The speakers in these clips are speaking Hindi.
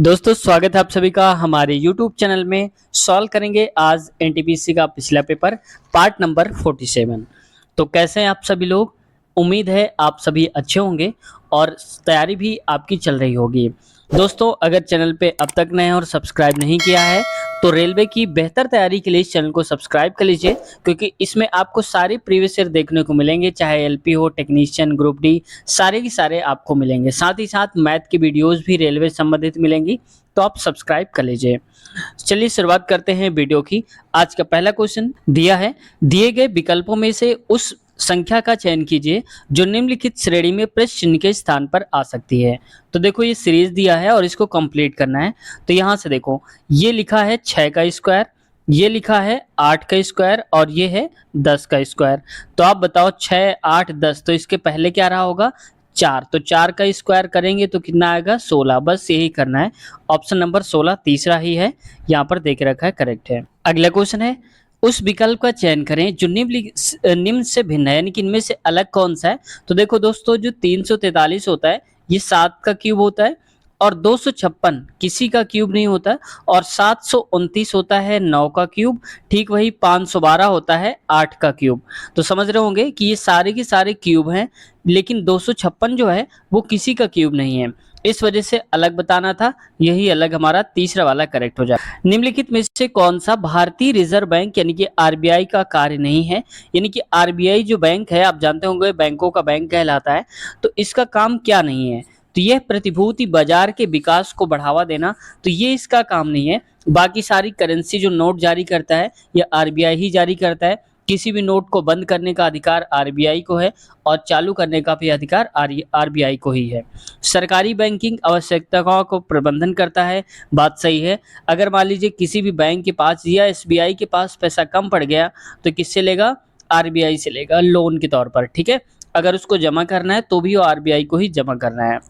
दोस्तों स्वागत है आप सभी का हमारे YouTube चैनल में। सॉल्व करेंगे आज एनटीपीसी का पिछला पेपर पार्ट नंबर 47। तो कैसे हैं आप सभी लोग? उम्मीद है आप सभी अच्छे होंगे और तैयारी भी आपकी चल रही होगी। दोस्तों अगर चैनल पे अब तक नए हैं और सब्सक्राइब नहीं किया है तो रेलवे की बेहतर तैयारी के लिए इस चैनल को सब्सक्राइब कर लीजिए, क्योंकि इसमें आपको सारे प्रीवियस ईयर देखने को मिलेंगे, चाहे एलपी हो, टेक्नीशियन, ग्रुप डी, सारे के सारे आपको मिलेंगे। साथ ही साथ मैथ की वीडियोस भी रेलवे संबंधित मिलेंगी, तो आप सब्सक्राइब कर लीजिए। चलिए शुरुआत करते हैं वीडियो की। आज का पहला क्वेश्चन दिया है, दिए गए विकल्पों में से उस संख्या का चयन कीजिए जो निम्नलिखित श्रेणी में प्रश्न चिन्ह के स्थान पर आ सकती है। तो देखो ये सीरीज दिया है और इसको कंप्लीट करना है। तो यहाँ से देखो ये लिखा है 6 का स्क्वायर, ये लिखा है 8 का स्क्वायर और ये है 10 का स्क्वायर। तो आप बताओ 6, 8, 10, तो इसके पहले क्या रहा होगा? 4। तो 4 का स्क्वायर करेंगे तो कितना आएगा? 16। बस यही करना है। ऑप्शन नंबर 16 तीसरा ही है, यहाँ पर देख रखा है, करेक्ट है। अगला क्वेश्चन है, उस विकल्प का चयन करें जो निम्न से भिन्न है, यानी कि इनमें से अलग कौन सा है। तो देखो दोस्तों जो 343 होता है ये 7 का क्यूब होता है और 256 किसी का क्यूब नहीं होता, और 729 होता है 9 का क्यूब। ठीक वही 512 होता है 8 का क्यूब। तो समझ रहे होंगे कि ये सारे के सारे क्यूब हैं, लेकिन 256 जो है वो किसी का क्यूब नहीं है, इस वजह से अलग बताना था। यही अलग हमारा तीसरा वाला करेक्ट हो जाए। निम्नलिखित में से कौन सा भारतीय रिजर्व बैंक यानी कि आरबीआई का कार्य नहीं है? यानी कि आरबीआई जो बैंक है, आप जानते होंगे बैंकों का बैंक कहलाता है, तो इसका काम क्या नहीं है? तो यह प्रतिभूति बाजार के विकास को बढ़ावा देना, तो ये इसका काम नहीं है। बाकी सारी करेंसी जो नोट जारी करता है यह आरबीआई ही जारी करता है। किसी भी नोट को बंद करने का अधिकार आरबीआई को है और चालू करने का भी अधिकार आरबीआई को ही है। सरकारी बैंकिंग आवश्यकताओं को प्रबंधन करता है, बात सही है। अगर मान लीजिए किसी भी बैंक के पास या एसबीआई के पास पैसा कम पड़ गया तो किससे लेगा? आरबीआई से लेगा, लोन के तौर पर, ठीक है। अगर उसको जमा करना है तो भी वो आरबीआई को ही जमा करना है।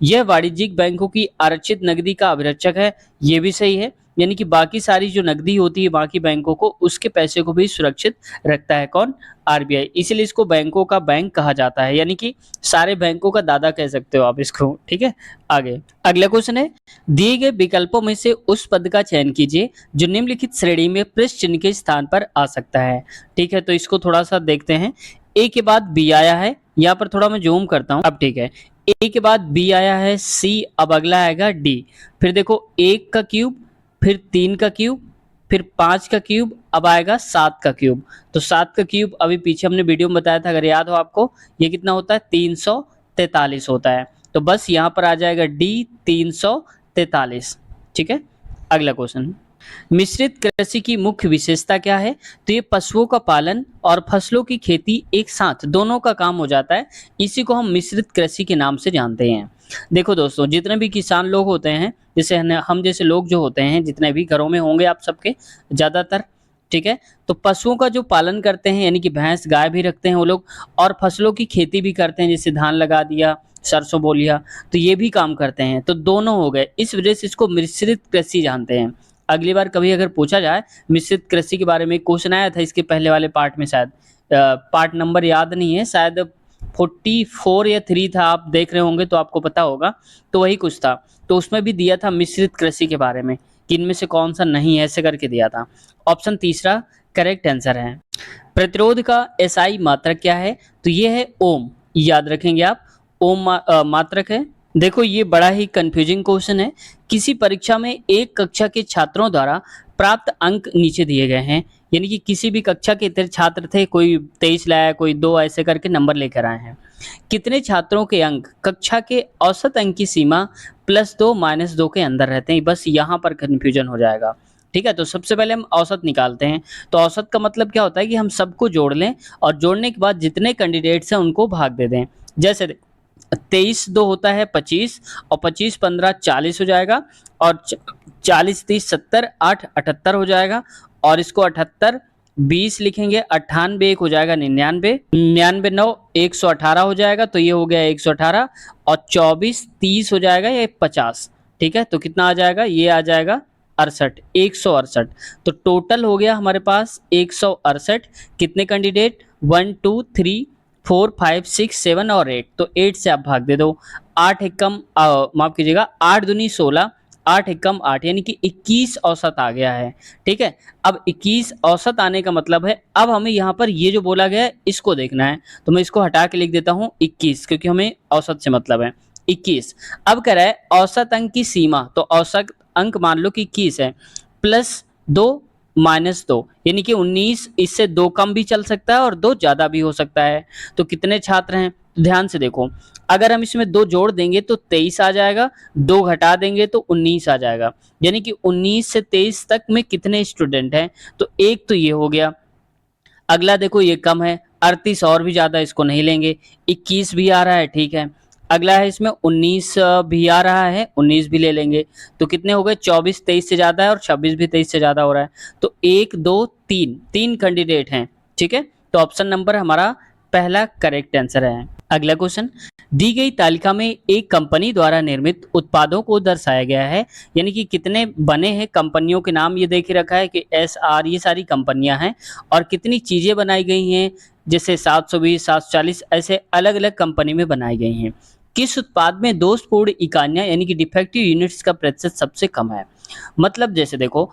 यह वाणिज्यिक बैंकों की आरक्षित नकदी का अभिरक्षक है, ये भी सही है। यानी कि बाकी सारी जो नकदी होती है बाकी बैंकों को, उसके पैसे को भी सुरक्षित रखता है कौन? आरबीआई। इसीलिए इसको बैंकों का बैंक कहा जाता है, यानी कि सारे बैंकों का दादा कह सकते हो आप इसको, ठीक है। आगे अगला क्वेश्चन है, दिए गए विकल्पों में से उस पद का चयन कीजिए जो निम्नलिखित श्रेणी में प्रश्न चिन्ह के स्थान पर आ सकता है। ठीक है, तो इसको थोड़ा सा देखते हैं। ए के बाद बी आया है, यहाँ पर थोड़ा मैं जूम करता हूँ, अब ठीक है। ए के बाद बी आया है, सी, अब अगला आएगा डी। फिर देखो 1 का क्यूब, फिर 3 का क्यूब, फिर 5 का क्यूब, अब आएगा 7 का क्यूब। तो 7 का क्यूब अभी पीछे हमने वीडियो में बताया था, अगर याद हो आपको, ये कितना होता है? 343 होता है। तो बस यहाँ पर आ जाएगा डी 343। ठीक है। अगला क्वेश्चन, मिश्रित कृषि की मुख्य विशेषता क्या है? तो ये पशुओं का पालन और फसलों की खेती एक साथ दोनों का काम हो जाता है, इसी को हम मिश्रित कृषि के नाम से जानते हैं। देखो दोस्तों जितने भी किसान लोग होते हैं, जैसे हम जैसे लोग जो होते हैं, जितने भी घरों में होंगे आप सबके ज्यादातर, ठीक है, तो पशुओं का जो पालन करते हैं, यानी कि भैंस गाय भी रखते हैं वो लोग, और फसलों की खेती भी करते हैं, जैसे धान लगा दिया, सरसों बो लिया, तो ये भी काम करते हैं। तो दोनों हो गए, इस वजह से इसको मिश्रित कृषि जानते हैं। अगली बार कभी अगर पूछा जाए मिश्रित कृषि के बारे में, क्वेश्चन आया था इसके पहले वाले पार्ट में, शायद पार्ट नंबर याद नहीं है, शायद 44 या 3 था, आप देख रहे होंगे तो आपको पता होगा, तो वही कुछ था। तो उसमें भी दिया था मिश्रित कृषि के बारे में कि इनमें से कौन सा नहीं है, ऐसे करके दिया था। ऑप्शन तीसरा करेक्ट आंसर है। प्रतिरोध का एसआई मात्रक क्या है? तो ये है ओम, याद रखेंगे आप, ओम मात्रक है। देखो ये बड़ा ही कंफ्यूजिंग क्वेश्चन है। किसी परीक्षा में एक कक्षा के छात्रों द्वारा प्राप्त अंक नीचे दिए गए हैं, यानी कि किसी भी कक्षा के इतने छात्र थे, कोई 23 लाया, कोई 2, ऐसे करके नंबर लेकर आए हैं। कितने छात्रों के अंक कक्षा के औसत अंक की सीमा +2 -2 के अंदर रहते हैं? बस यहाँ पर कंफ्यूजन हो जाएगा। ठीक है, तो सबसे पहले हम औसत निकालते हैं। तो औसत का मतलब क्या होता है कि हम सबको जोड़ लें और जोड़ने के बाद जितने कैंडिडेट्स हैं उनको भाग दे दें। जैसे 23 2 होता है 25, और 25 15 40 हो जाएगा, और 40 30 70 8 78 हो जाएगा, और इसको 78 20 लिखेंगे, 98 1 हो जाएगा 99, 99 9 118 हो जाएगा, तो ये हो गया 118, और 24 30 हो जाएगा ये 50। ठीक है, तो कितना आ जाएगा? ये आ जाएगा 68, 168। तो टोटल हो गया हमारे पास 168। कितने कैंडिडेट? 1 2 3 4 5 6 7 और 8। तो 8 से आप भाग दे दो। 8 एकम माफ कीजिएगा, 8 दूनी 16, 8 एकम 8 यानी कि 21 औसत आ गया है। ठीक है, अब 21 औसत आने का मतलब है अब हमें यहाँ पर ये जो बोला गया है इसको देखना है, तो मैं इसको हटा के लिख देता हूँ 21 क्योंकि हमें औसत से मतलब है 21। अब कह रहा है औसत अंक की सीमा, तो औसत अंक मान लो कि 21 है, +2 -2 यानी कि 19, इससे 2 कम भी चल सकता है और 2 ज्यादा भी हो सकता है। तो कितने छात्र हैं, ध्यान से देखो, अगर हम इसमें 2 जोड़ देंगे तो 23 आ जाएगा, 2 घटा देंगे तो 19 आ जाएगा, यानी कि 19 से 23 तक में कितने स्टूडेंट हैं, तो एक तो ये हो गया। अगला देखो ये कम है, 38 और भी ज्यादा, इसको नहीं लेंगे, 21 भी आ रहा है, ठीक है। अगला है इसमें 19 भी आ रहा है, 19 भी ले लेंगे, तो कितने हो गए, 24 23 से ज्यादा है और 26 भी 23 से ज्यादा हो रहा है, तो 1 2 3 तीन कैंडिडेट हैं। ठीक है, तो ऑप्शन नंबर हमारा पहला करेक्ट आंसर है। अगला क्वेश्चन, दी गई तालिका में एक कंपनी द्वारा निर्मित उत्पादों को दर्शाया गया है, यानी कि कितने बने हैं कंपनियों के नाम ये देख रखा है कि SR, ये सारी कंपनियां हैं और कितनी चीजें बनाई गई हैं, जैसे 720 740 ऐसे अलग अलग कंपनी में बनाई गई हैं। किस उत्पाद में दोषपूर्ण इकाइयां यानी कि डिफेक्टिव यूनिट्स का प्रतिशत सबसे कम है, मतलब जैसे देखो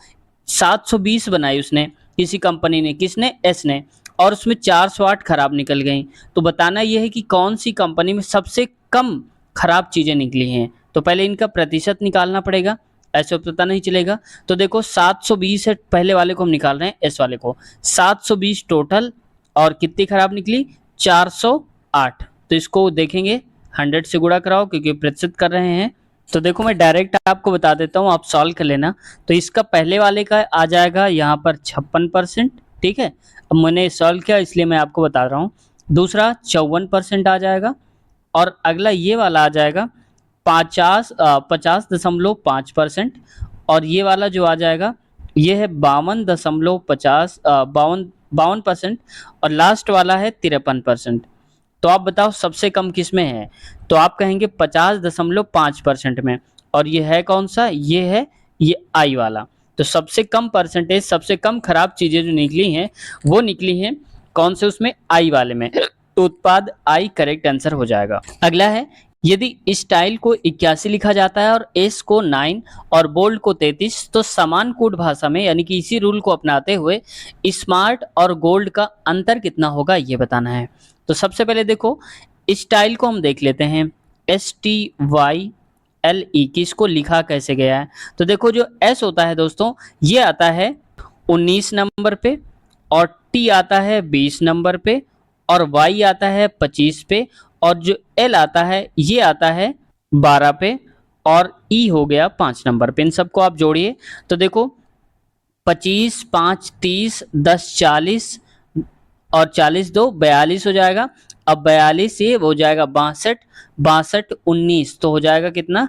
720 बनाई उसने किसी कंपनी ने, किसने, एस ने, और उसमें 408 खराब निकल गई, तो बताना यह है कि कौन सी कंपनी में सबसे कम खराब चीजें निकली हैं, तो पहले इनका प्रतिशत निकालना पड़ेगा, ऐसे पता नहीं चलेगा। तो देखो 720 है, पहले वाले को हम निकाल रहे हैं, एस वाले को, 720 टोटल और कितनी खराब निकली, 408, तो इसको देखेंगे 100 से गुणा कराओ क्योंकि प्रतिशत कर रहे हैं। तो देखो मैं डायरेक्ट आपको बता देता हूँ, आप सॉल्व कर लेना। तो इसका पहले वाले का आ जाएगा यहाँ पर 56%, ठीक है, अब मैंने सॉल्व किया इसलिए मैं आपको बता रहा हूँ। दूसरा 54% आ जाएगा और अगला ये वाला आ जाएगा 50.5%, और ये वाला जो आ जाएगा ये है 52.50 52% और लास्ट वाला है 53%। तो आप बताओ सबसे कम किस में है, तो आप कहेंगे 50.5% में, और ये है कौन सा, ये है ये आई वाला। तो सबसे कम परसेंटेज, सबसे कम खराब चीजें जो निकली हैं वो निकली हैं कौन से, उसमें आई वाले में, तो उत्पाद आई करेक्ट आंसर हो जाएगा। अगला है, यदि स्टाइल को 81 लिखा जाता है और एस को 9 और बोल्ड को 33, तो समान कोड भाषा में यानी कि इसी रूल को अपनाते हुए स्मार्ट और गोल्ड का अंतर कितना होगा ये बताना है। तो सबसे पहले देखो स्टाइल को हम देख लेते हैं, STYLE की इसको लिखा कैसे गया है, तो देखो जो S होता है दोस्तों ये आता है 19 नंबर पे, और T आता है 20 नंबर पे, और Y आता है 25 पे, और जो L आता है ये आता है 12 पे, और E हो गया 5 नंबर पे। इन सबको आप जोड़िए तो देखो 25 5 30 10 40 और 40 2 42 हो जाएगा। अब 42 ये हो जाएगा 62, 62 19, तो हो जाएगा कितना,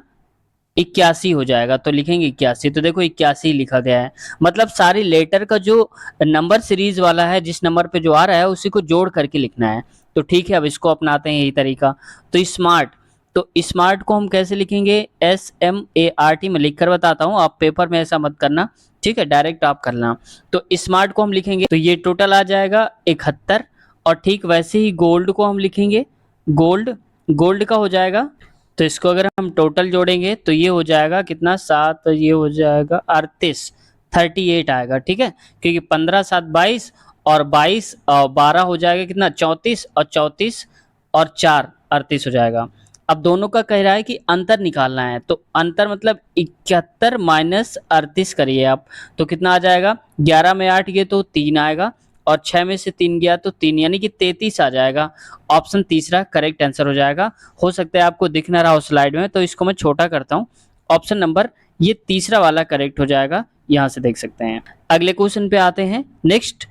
81 हो जाएगा, तो लिखेंगे 81। तो देखो 81 लिखा गया है, मतलब सारी लेटर का जो नंबर सीरीज वाला है, जिस नंबर पे जो आ रहा है उसी को जोड़ करके लिखना है। तो ठीक है, अब इसको अपनाते हैं यही तरीका। तो स्मार्ट, तो स्मार्ट को हम कैसे लिखेंगे, SMART में लिख कर बताता हूँ, आप पेपर में ऐसा मत करना, ठीक है, डायरेक्ट आप करना। तो स्मार्ट को हम लिखेंगे तो ये टोटल आ जाएगा 71, और ठीक वैसे ही गोल्ड को हम लिखेंगे, गोल्ड, गोल्ड का हो जाएगा, तो इसको अगर हम टोटल जोड़ेंगे तो ये हो जाएगा कितना, 7, ये हो जाएगा 38, 38 आएगा, ठीक है, क्योंकि 15 7 22 और 22 और 12 हो जाएगा कितना, 34, और 34 और 4 38 हो जाएगा। अब दोनों का कह रहा है कि अंतर निकालना है, तो अंतर मतलब 71 माइनस 38 करिए आप, तो कितना आ जाएगा, 11 में 8 गए तो 3 आएगा, और 6 में से 3 गया तो 3, यानी कि 33 आ जाएगा। ऑप्शन तीसरा करेक्ट आंसर हो जाएगा। हो सकता है आपको दिख ना रहा हो स्लाइड में, तो इसको मैं छोटा करता हूँ, ऑप्शन नंबर ये तीसरा वाला करेक्ट हो जाएगा, यहाँ से देख सकते हैं। अगले क्वेश्चन पे आते हैं। नेक्स्ट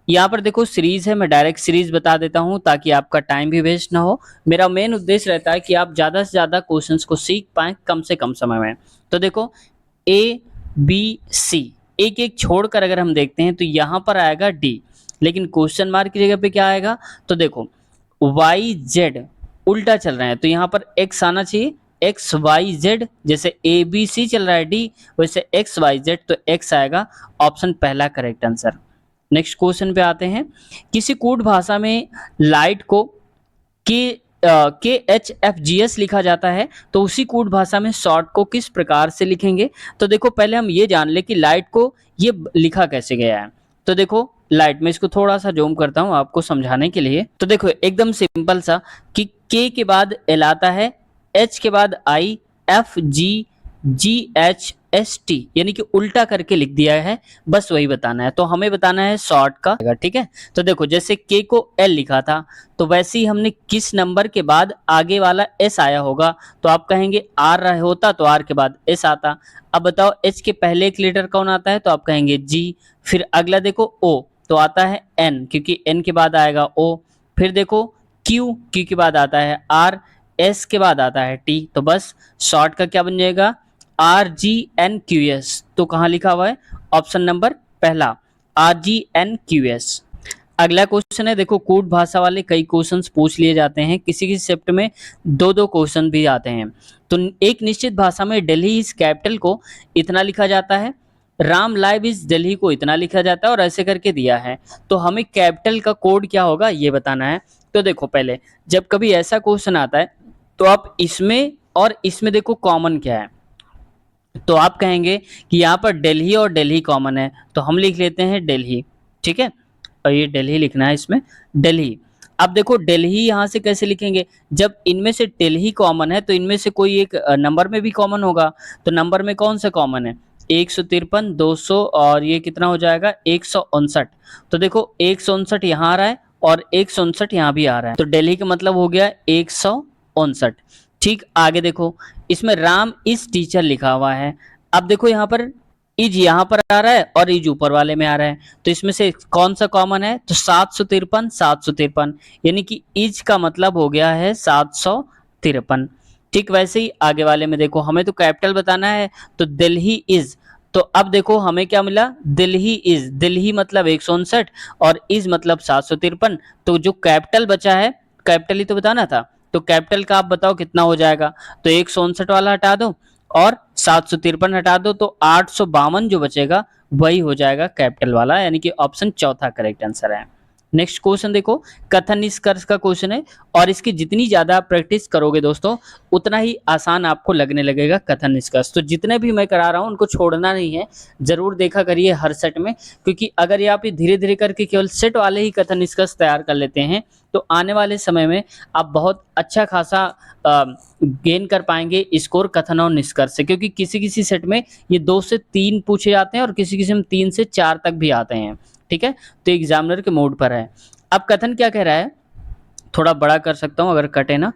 यहाँ पर देखो सीरीज है, मैं डायरेक्ट सीरीज बता देता हूँ ताकि आपका टाइम भी वेस्ट ना हो। मेरा मेन उद्देश्य रहता है कि आप ज़्यादा से ज़्यादा क्वेश्चंस को सीख पाएँ कम से कम समय में। तो देखो ABC एक एक छोड़कर अगर हम देखते हैं तो यहाँ पर आएगा D, लेकिन क्वेश्चन मार्क की जगह पे क्या आएगा, तो देखो YZ उल्टा चल रहा है, तो यहाँ पर X आना चाहिए, XYZ, जैसे ABC चल रहा है D, वैसे XYZ, तो X आएगा, ऑप्शन पहला करेक्ट आंसर। नेक्स्ट क्वेश्चन पे आते हैं। किसी कूट भाषा में लाइट को के KHFGS लिखा जाता है, तो उसी कूट भाषा में शॉर्ट को किस प्रकार से लिखेंगे। तो देखो पहले हम ये जान ले कि लाइट को ये लिखा कैसे गया है। तो देखो लाइट में इसको थोड़ा सा जूम करता हूँ आपको समझाने के लिए। तो देखो एकदम सिंपल सा कि K के बाद L आता है, H के बाद I, F G G H S T, यानी कि उल्टा करके लिख दिया है, बस वही बताना है। तो हमें बताना है शॉर्ट का, ठीक है। तो देखो जैसे K को L लिखा था, तो वैसे ही हमने किस नंबर के बाद आगे वाला S आया होगा, तो आप कहेंगे R रहा होता तो R के बाद S आता। अब बताओ H के पहले एक लेटर कौन आता है, तो आप कहेंगे G। फिर अगला देखो O, तो आता है N, क्योंकि N के बाद आएगा O। फिर देखो Q के बाद आता है R, S के बाद आता है T। तो बस शॉर्ट का क्या बन जाएगा, RGNQS। तो कहाँ लिखा हुआ है, ऑप्शन नंबर पहला, RGNQS। अगला क्वेश्चन है, देखो कूट भाषा वाले कई क्वेश्चंस पूछ लिए जाते हैं, किसी किसी शिफ्ट में दो दो क्वेश्चन भी आते हैं। तो एक निश्चित भाषा में दिल्ली इज कैपिटल को इतना लिखा जाता है, राम लाइव इज दिल्ली को इतना लिखा जाता है, और ऐसे करके दिया है। तो हमें कैपिटल का कोड क्या होगा ये बताना है। तो देखो पहले जब कभी ऐसा क्वेश्चन आता है, तो आप इसमें और इसमें देखो कॉमन क्या है, तो आप कहेंगे कि यहाँ पर दिल्ली और दिल्ली कॉमन है, तो हम लिख लेते हैं दिल्ली, ठीक है। और ये दिल्ली लिखना है इसमें, दिल्ली। अब देखो दिल्ली यहाँ से कैसे लिखेंगे, जब इनमें से दिल्ली कॉमन है तो इनमें से कोई एक नंबर में भी कॉमन होगा। तो नंबर में कौन सा कॉमन है, 153, 200, और ये कितना हो जाएगा 159। तो देखो 159 यहाँ आ रहा है और 159 यहाँ भी आ रहा है, तो दिल्ली का मतलब हो गया 159। ठीक, आगे देखो इसमें राम इज टीचर लिखा हुआ है। अब देखो यहाँ पर इज यहाँ पर आ रहा है और इज ऊपर वाले में आ रहा है, तो इसमें से कौन सा कॉमन है, तो 753, 753, यानी कि इज का मतलब हो गया है 753। ठीक, वैसे ही आगे वाले में देखो हमें तो कैपिटल बताना है, तो दिल्ली इज। तो अब देखो हमें क्या मिला, दिल्ली इज, दिल्ली मतलब 159 और इज मतलब 753। तो जो कैपिटल बचा है, कैपिटल ही तो बताना था, तो कैपिटल का आप बताओ कितना हो जाएगा। तो 159 वाला हटा दो और 753 हटा दो, तो 852 जो बचेगा वही हो जाएगा कैपिटल वाला, यानी कि ऑप्शन चौथा करेक्ट आंसर है। नेक्स्ट क्वेश्चन देखो, कथन निष्कर्ष का क्वेश्चन है, और इसकी जितनी ज्यादा प्रैक्टिस करोगे दोस्तों उतना ही आसान आपको लगने लगेगा कथन निष्कर्ष। तो जितने भी मैं करा रहा हूँ उनको छोड़ना नहीं है, जरूर देखा करिए हर सेट में, क्योंकि अगर ये आप धीरे धीरे करके केवल सेट वाले ही कथन निष्कर्ष तैयार कर लेते हैं, तो आने वाले समय में आप बहुत अच्छा खासा गेन कर पाएंगे स्कोर कथन और निष्कर्ष से, क्योंकि किसी किसी सेट में ये 2 से 3 पूछे जाते हैं और किसी किसी में 3 से 4 तक भी आते हैं, ठीक है। तो एग्जामिनर के मोड पर है। अब कथन क्या कह रहा है, थोड़ा बड़ा कर सकता हूं अगर कटे ना।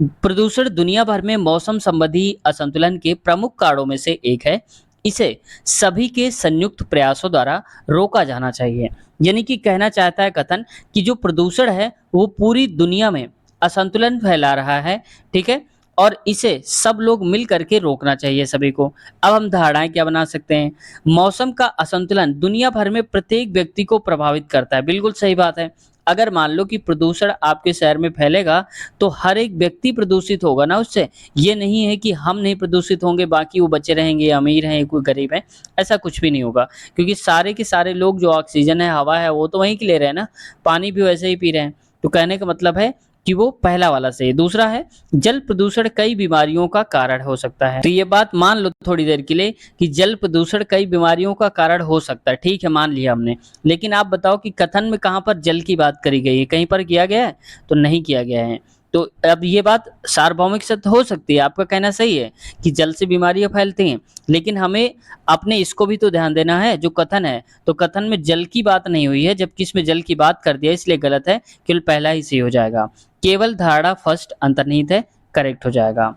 प्रदूषण दुनिया भर में मौसम संबंधी असंतुलन के प्रमुख कारणों में से एक है, इसे सभी के संयुक्त प्रयासों द्वारा रोका जाना चाहिए। यानी कि कहना चाहता है कथन कि जो प्रदूषण है वो पूरी दुनिया में असंतुलन फैला रहा है, ठीक है, और इसे सब लोग मिल करके रोकना चाहिए सभी को। अब हम धारणाएं क्या बना सकते हैं, मौसम का असंतुलन दुनिया भर में प्रत्येक व्यक्ति को प्रभावित करता है, बिल्कुल सही बात है। अगर मान लो कि प्रदूषण आपके शहर में फैलेगा तो हर एक व्यक्ति प्रदूषित होगा ना उससे, ये नहीं है कि हम नहीं प्रदूषित होंगे बाकी वो बचे रहेंगे, अमीर हैं कोई गरीब है, ऐसा कुछ भी नहीं होगा, क्योंकि सारे के सारे लोग जो ऑक्सीजन है, हवा है, वो तो वहीं की ले रहे हैं ना, पानी भी वैसे ही पी रहे हैं। तो कहने का मतलब है कि वो पहला वाला सही है। दूसरा है जल प्रदूषण कई बीमारियों का कारण हो सकता है, तो ये बात मान लो थोड़ी देर के लिए कि जल प्रदूषण कई बीमारियों का कारण हो सकता है, ठीक है मान लिया हमने, लेकिन आप बताओ कि कथन में कहाँ पर जल की बात करी गई है, कहीं पर किया गया है, तो नहीं किया गया है। तो अब ये बात सार्वभौमिक सत्य हो सकती है, आपका कहना सही है कि जल से बीमारियां फैलती हैं, लेकिन हमें अपने इसको भी तो ध्यान देना है जो कथन है, तो कथन में जल की बात नहीं हुई है, जबकि इसमें जल की बात कर दिया, इसलिए गलत है, केवल पहला ही सही हो जाएगा। केवल धारणा फर्स्ट अंतर्निहित है, करेक्ट हो जाएगा।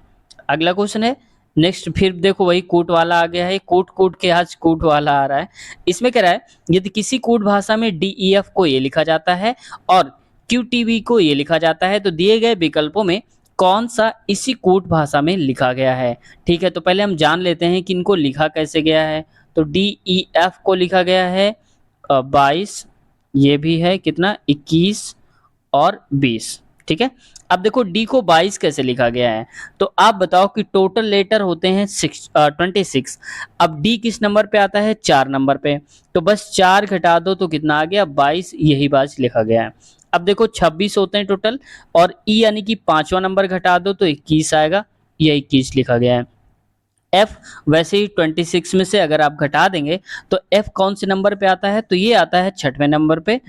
अगला क्वेश्चन है नेक्स्ट, फिर देखो वही कूट वाला आ गया है, कूट कूट के आज कूट वाला आ रहा है। इसमें कह रहा है यदि किसी कूट भाषा में DEF को ये लिखा जाता है और QTV को ये लिखा जाता है, तो दिए गए विकल्पों में कौन सा इसी कूट भाषा में लिखा गया है। ठीक है, तो पहले हम जान लेते हैं कि इनको लिखा कैसे गया है। तो DEF को लिखा गया है 22, ये भी है कितना 21 और 20, ठीक है। अब देखो डी को 22 कैसे लिखा गया है, तो आप बताओ कि टोटल लेटर होते हैं 26। अब डी किस नंबर पे आता है, 4 नंबर पे, तो बस 4 घटा दो तो कितना आ गया 22, यही बात लिखा गया है। अब देखो 26 होते हैं टोटल, और ई यानी कि पांचवा नंबर घटा दो तो 21 आएगा, ये 21 लिखा गया है। एफ वैसे ही 26 में से अगर आप घटा देंगे तो एफ कौन से नंबर पे आता है, तो ये आता है छठवें नंबर पे।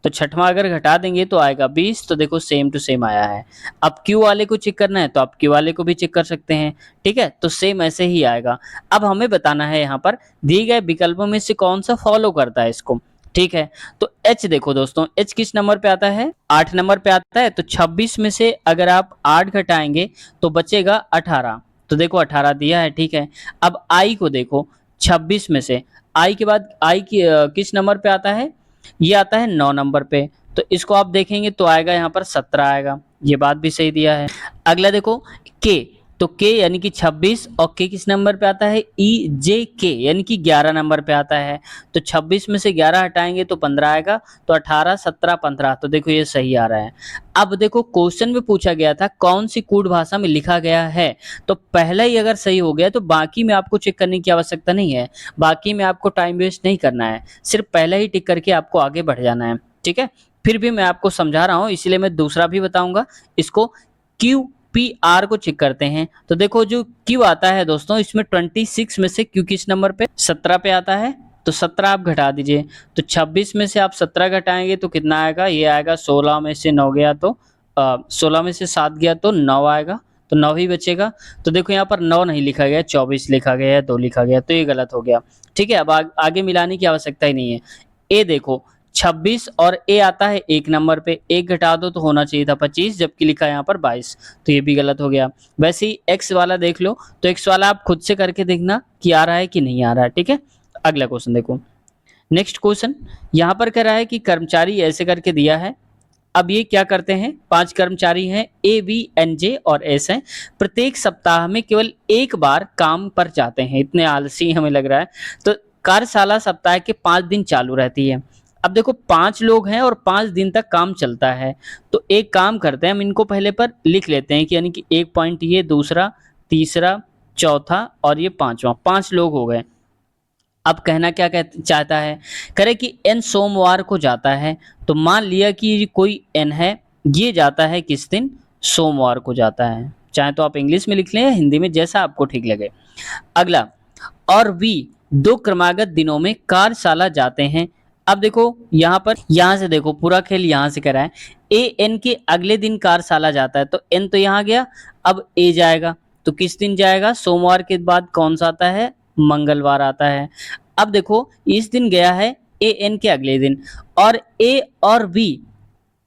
तो छठवां अगर घटा देंगे तो आएगा 20। तो देखो सेम टू सेम आया है। अब क्यू वाले को चेक करना है तो आप क्यू वाले को भी चेक कर सकते हैं, ठीक है, तो सेम ऐसे ही आएगा। अब हमें बताना है यहाँ पर दिए गए विकल्पों में से कौन सा फॉलो करता है इसको, ठीक है। तो एच देखो दोस्तों, एच किस नंबर पे आता है, 8 नंबर पे आता है। तो 26 में से अगर आप 8 घटाएंगे तो बचेगा 18। तो देखो 18 दिया है, ठीक है। अब आई को देखो, 26 में से आई के बाद आई की किस नंबर पे आता है, ये आता है 9 नंबर पे। तो इसको आप देखेंगे तो आएगा यहाँ पर 17 आएगा, ये बात भी सही दिया है। अगला देखो के, तो के यानी कि 26, और के किस नंबर पे आता है, ई जे के यानी कि 11 नंबर पे आता है। तो 26 में से 11 हटाएंगे तो 15 आएगा। तो 18 17 15, तो देखो ये सही आ रहा है। अब देखो क्वेश्चन में पूछा गया था कौन सी कूट भाषा में लिखा गया है, तो पहला ही अगर सही हो गया तो बाकी में आपको चेक करने की आवश्यकता नहीं है, बाकी में आपको टाइम वेस्ट नहीं करना है, सिर्फ पहला ही टिक करके आपको आगे बढ़ जाना है, ठीक है। फिर भी मैं आपको समझा रहा हूँ इसलिए मैं दूसरा भी बताऊंगा। इसको क्यू पी आर को चेक करते हैं। तो देखो जो क्यू आता है दोस्तों, इसमें 26 में से क्यू किस नंबर पे, 17 पे आता है। तो 17 आप घटा दीजिए, तो 26 में से आप 17 घटाएंगे तो कितना आएगा, ये आएगा 16 में से 9 गया तो 16 में से 7 गया तो 9 आएगा, तो 9 ही बचेगा। तो देखो यहाँ पर 9 नहीं लिखा गया, 24 लिखा गया है, 2 लिखा गया, तो ये गलत हो गया, ठीक है। अब आगे मिलाने की आवश्यकता ही नहीं है। ए देखो 26 और ए आता है 1 नंबर पे, 1 घटा दो तो होना चाहिए था 25, जबकि लिखा है यहाँ पर 22, तो ये भी गलत हो गया। वैसे ही एक्स वाला देख लो, तो एक्स वाला आप खुद से करके देखना कि आ रहा है कि नहीं आ रहा है, ठीक है। अगला क्वेश्चन देखो, नेक्स्ट क्वेश्चन यहाँ पर कह रहा है कि कर्मचारी ऐसे करके दिया है। अब ये क्या करते हैं, 5 कर्मचारी हैं, ए बी एन जे और एस हैं, प्रत्येक सप्ताह में केवल एक बार काम पर जाते हैं। इतने आलसी हमें लग रहा है। तो कार्यशाला सप्ताह के 5 दिन चालू रहती है। अब देखो 5 लोग हैं और 5 दिन तक काम चलता है। तो एक काम करते हैं, हम इनको पहले पर लिख लेते हैं कि यानी कि एक पॉइंट ये, दूसरा, तीसरा, चौथा और ये पांचवा, 5 लोग हो गए। अब कहना क्या चाहता है, करे कि एन सोमवार को जाता है। तो मान लिया कि कोई एन है, ये जाता है किस दिन, सोमवार को जाता है। चाहे तो आप इंग्लिश में लिख लें या हिंदी में, जैसा आपको ठीक लगे। अगला, और वी 2 क्रमागत दिनों में कार्यशाला जाते हैं। अब देखो यहाँ पर, यहाँ से देखो पूरा खेल यहाँ से करा है। ए एन के अगले दिन कार्यशाला जाता है, तो एन तो यहाँ गया, अब ए जाएगा, तो किस दिन जाएगा, सोमवार के बाद कौन सा आता है, मंगलवार आता है। अब देखो इस दिन गया है ए एन के अगले दिन, और ए और बी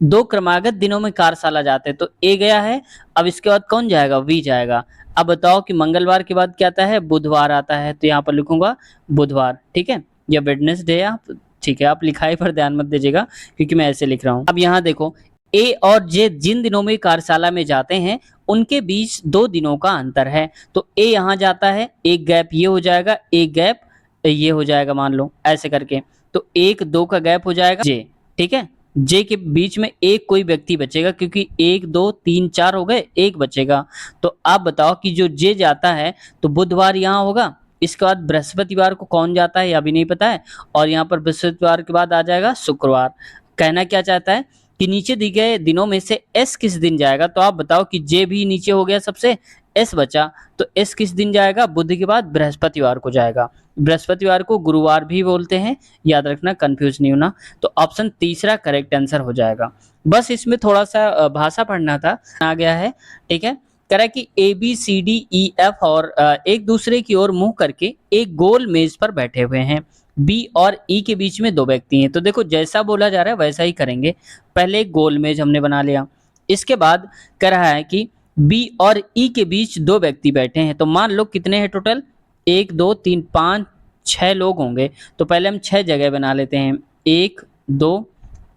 2 क्रमागत दिनों में कार्यशाला जाते हैं। तो ए गया है, अब इसके बाद कौन जाएगा, वी जाएगा। अब बताओ कि मंगलवार के बाद क्या आता है, बुधवार आता है। तो यहाँ पर लिखूंगा बुधवार, ठीक है, या वेडनेसडे आप, ठीक है, आप लिखाई पर ध्यान मत दीजिएगा क्योंकि मैं ऐसे लिख रहा हूँ। अब यहाँ देखो ए और जे जिन दिनों में कार्यशाला में जाते हैं उनके बीच 2 दिनों का अंतर है। तो ए यहाँ जाता है, एक गैप ये हो जाएगा, एक गैप ये हो जाएगा, मान लो ऐसे करके। तो 1 2 का गैप हो जाएगा जे, ठीक है। जे के बीच में एक कोई व्यक्ति बचेगा, क्योंकि 1 2 3 4 हो गए, एक बचेगा। तो आप बताओ कि जो जे जाता है तो बुधवार यहाँ होगा, इसके बाद बृहस्पतिवार को कौन जाता है, यह भी नहीं पता है, और यहाँ पर बृहस्पतिवार के बाद आ जाएगा शुक्रवार। कहना क्या चाहता है कि नीचे दिए गए दिनों में से एस किस दिन जाएगा। तो आप बताओ कि जे भी नीचे हो गया सबसे, एस बचा, तो एस किस दिन जाएगा, बुध के बाद बृहस्पतिवार को जाएगा। बृहस्पतिवार को गुरुवार भी बोलते हैं, याद रखना, कंफ्यूज नहीं होना। तो ऑप्शन तीसरा करेक्ट आंसर हो जाएगा। बस इसमें थोड़ा सा भाषा पढ़ना था, आ गया है, ठीक है। कह रहा है कि A B C D E F और एक दूसरे की ओर मुंह करके एक गोल मेज पर बैठे हुए हैं। बी और ई के बीच में 2 व्यक्ति हैं। तो देखो जैसा बोला जा रहा है वैसा ही करेंगे। पहले एक गोल मेज हमने बना लिया, इसके बाद कह रहा है कि बी और ई के बीच 2 व्यक्ति बैठे हैं। तो मान लो कितने हैं टोटल, 1 2 3 5 6 लोग होंगे। तो पहले हम 6 जगह बना लेते हैं, 1 2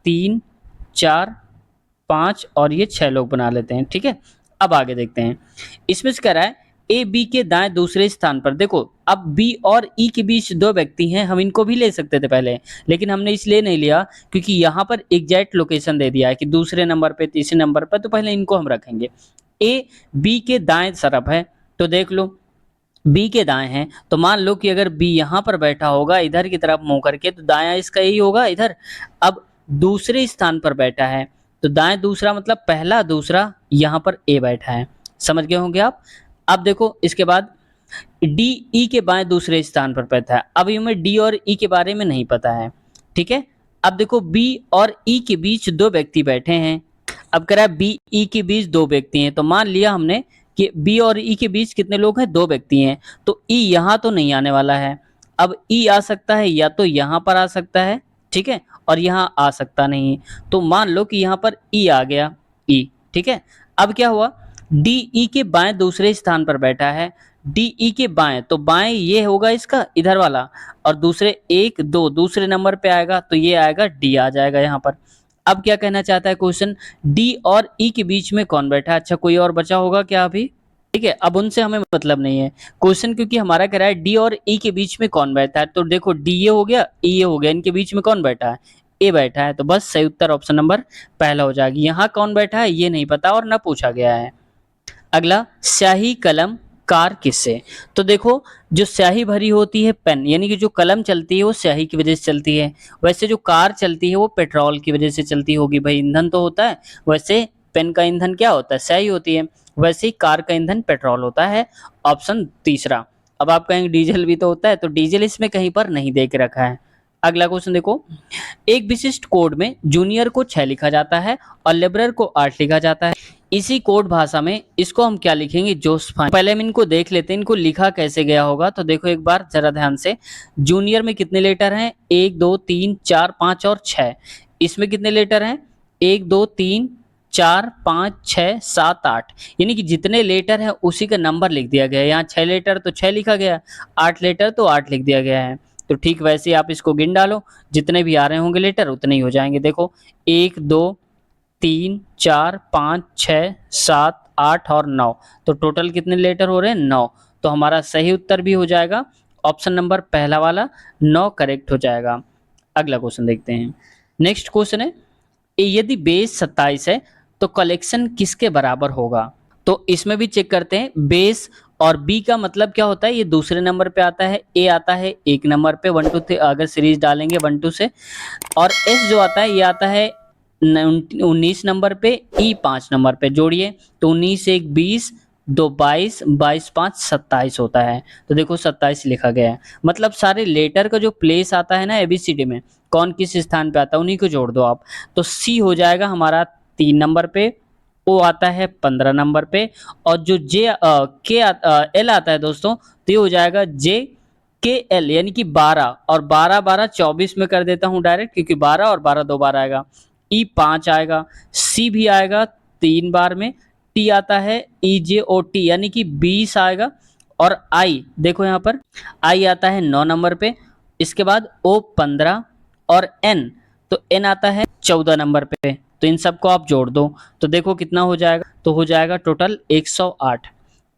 3 4 5 और ये 6 लोग बना लेते हैं, ठीक है। अब आगे देखते हैं, इसमें से कह रहा है ए बी के दाएं दूसरे स्थान पर। देखो अब बी और ई के बीच 2 व्यक्ति हैं, हम इनको भी ले सकते थे पहले, लेकिन हमने इसलिए नहीं लिया क्योंकि यहाँ पर एग्जैक्ट लोकेशन दे दिया है कि दूसरे नंबर पे, तीसरे नंबर पर, तो पहले इनको हम रखेंगे। ए बी के दाएं तरफ है, तो देख लो बी के दाएं हैं, तो मान लो कि अगर बी यहाँ पर बैठा होगा इधर की तरफ मुंह करके, तो दायां इसका यही होगा इधर। अब दूसरे स्थान पर बैठा है, तो दाएं दूसरा मतलब पहला दूसरा, यहाँ पर ए बैठा है, समझ गए होंगे आप। अब देखो इसके बाद डी ई के बाएं दूसरे स्थान पर बैठा है। अब हमें डी और ई के बारे में नहीं पता है, ठीक है। अब देखो बी और ई के बीच दो व्यक्ति बैठे हैं। अब कह रहा है बी ई के बीच दो व्यक्ति हैं, तो मान लिया हमने कि बी और ई के बीच कितने लोग हैं, दो व्यक्ति हैं। तो ई यहाँ तो नहीं आने वाला है। अब ई आ सकता है या तो यहाँ पर आ सकता है, ठीक है, और यहाँ आ सकता नहीं। तो मान लो कि यहाँ पर ई आ गया, ई, ठीक है। अब क्या हुआ, डी ई के बाएं दूसरे स्थान पर बैठा है। डी ई के बाएं, तो बाएं ये होगा इसका इधर वाला, और दूसरे एक दो दूसरे नंबर पे आएगा, तो ये आएगा डी आ जाएगा यहाँ पर। अब क्या कहना चाहता है क्वेश्चन, डी और ई के बीच में कौन बैठा है। अच्छा कोई और बचा होगा क्या अभी, ठीक है, अब उनसे हमें मतलब नहीं है क्वेश्चन, क्योंकि हमारा कह रहा है डी और ई के बीच में कौन बैठा है। तो देखो डी ये हो गया, ई ये हो गया, इनके बीच में कौन बैठा है, ए बैठा है। तो बस सही उत्तर ऑप्शन नंबर पहला हो जाएगी। यहाँ कौन बैठा है ये नहीं पता और ना पूछा गया है। अगला, स्याही कलम कार किससे। तो देखो जो स्याही भरी होती है पेन, यानी कि जो कलम चलती है वो स्याही की वजह से चलती है। वैसे जो कार चलती है वो पेट्रोल की वजह से चलती होगी, भाई ईंधन तो होता है। वैसे पेन का ईंधन क्या होता है, स्याही होती है। वैसे ही कार का ईंधन पेट्रोल होता है, ऑप्शन तीसरा। अब आप कहेंगे डीजल भी तो होता है, तो डीजल इसमें कहीं पर नहीं दे के रखा है। अगला क्वेश्चन देखो, एक विशिष्ट कोड में जूनियर को 6 लिखा जाता है और लेबरर को 8 लिखा जाता है। इसी कोड भाषा में इसको हम क्या लिखेंगे, जोसफाइन। पहले हम इनको देख लेते हैं, इनको लिखा कैसे गया होगा। तो देखो एक बार जरा ध्यान से, जूनियर में कितने लेटर हैं, 1 2 3 4 5 और 6। इसमें कितने लेटर हैं, 1 2 3 4 5 6 7 8, यानी कि जितने लेटर हैं उसी का नंबर लिख दिया गया है। यहाँ 6 लेटर तो 6 लिखा गया, 8 लेटर तो 8 लिख दिया गया है। तो ठीक वैसे ही आप इसको गिन डालो, जितने भी आ रहे होंगे लेटर उतने ही हो जाएंगे। देखो 1 2 3 4 5 6 7 8 और 9, तो टोटल कितने लेटर हो रहे हैं, 9। तो हमारा सही उत्तर भी हो जाएगा ऑप्शन नंबर पहला वाला, 9 करेक्ट हो जाएगा। अगला क्वेश्चन देखते हैं। नेक्स्ट क्वेश्चन है, यदि बेस 27 है तो कलेक्शन किसके बराबर होगा। तो इसमें भी चेक करते हैं, बेस और बी का मतलब क्या होता है, ये दूसरे नंबर पे आता है, ए आता है एक नंबर पे 1 2 अगर सीरीज डालेंगे 1 2 से, और एस जो आता है ये आता है 19 नंबर पे, ई 5 नंबर पे। जोड़िए तो 19 1 20, 2 22, 22 5 27 होता है। तो देखो 27 लिखा गया है, मतलब सारे लेटर का जो प्लेस आता है ना एबीसीडी में, कौन किस स्थान पे आता है उन्हीं को जोड़ दो आप। तो सी हो जाएगा हमारा 3 नंबर पे, ओ आता है 15 नंबर पे, और जो जे के एल आता है दोस्तों, तो ये हो जाएगा जे के एल, यानी कि 12, और 12 12 24 में कर देता हूँ डायरेक्ट, क्योंकि 12 और 12 दो बार आएगा। ई 5 आएगा, सी भी आएगा 3 बार में, टी आता है ई जे ओ टी, यानी कि 20 आएगा, और आई देखो यहाँ पर आई आता है 9 नंबर पे, इसके बाद ओ 15, और एन, तो एन आता है 14 नंबर पे। तो इन सबको आप जोड़ दो तो देखो कितना हो जाएगा, तो हो जाएगा टोटल 108।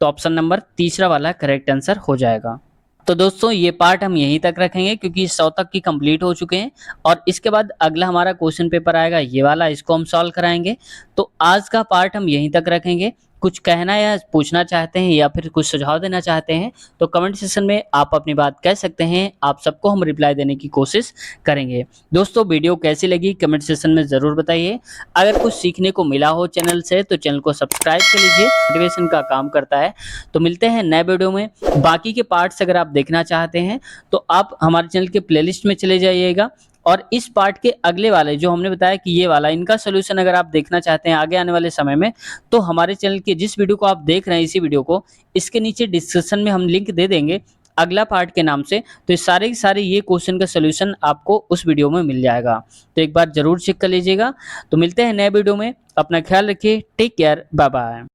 तो ऑप्शन नंबर तीसरा वाला करेक्ट आंसर हो जाएगा। तो दोस्तों ये पार्ट हम यहीं तक रखेंगे, क्योंकि 100 तक की कंप्लीट हो चुके हैं, और इसके बाद अगला हमारा क्वेश्चन पेपर आएगा ये वाला, इसको हम सॉल्व कराएंगे। तो आज का पार्ट हम यहीं तक रखेंगे। कुछ कहना या पूछना चाहते हैं या फिर कुछ सुझाव देना चाहते हैं तो कमेंट सेक्शन में आप अपनी बात कह सकते हैं, आप सबको हम रिप्लाई देने की कोशिश करेंगे। दोस्तों वीडियो कैसी लगी कमेंट सेक्शन में ज़रूर बताइए। अगर कुछ सीखने को मिला हो चैनल से तो चैनल को सब्सक्राइब कर लीजिए, मोटिवेशन का काम करता है। तो मिलते हैं नए वीडियो में। बाकी के पार्ट्स अगर आप देखना चाहते हैं तो आप हमारे चैनल के प्लेलिस्ट में चले जाइएगा, और इस पार्ट के अगले वाले जो हमने बताया कि ये वाला, इनका सोल्यूशन अगर आप देखना चाहते हैं आगे आने वाले समय में, तो हमारे चैनल के जिस वीडियो को आप देख रहे हैं इसी वीडियो को, इसके नीचे डिस्क्रिप्शन में हम लिंक दे देंगे अगला पार्ट के नाम से। तो सारे के सारे ये क्वेश्चन का सोल्यूशन आपको उस वीडियो में मिल जाएगा, तो एक बार जरूर चेक कर लीजिएगा। तो मिलते हैं नए वीडियो में, अपना ख्याल रखिए, टेक केयर, बाय बाय।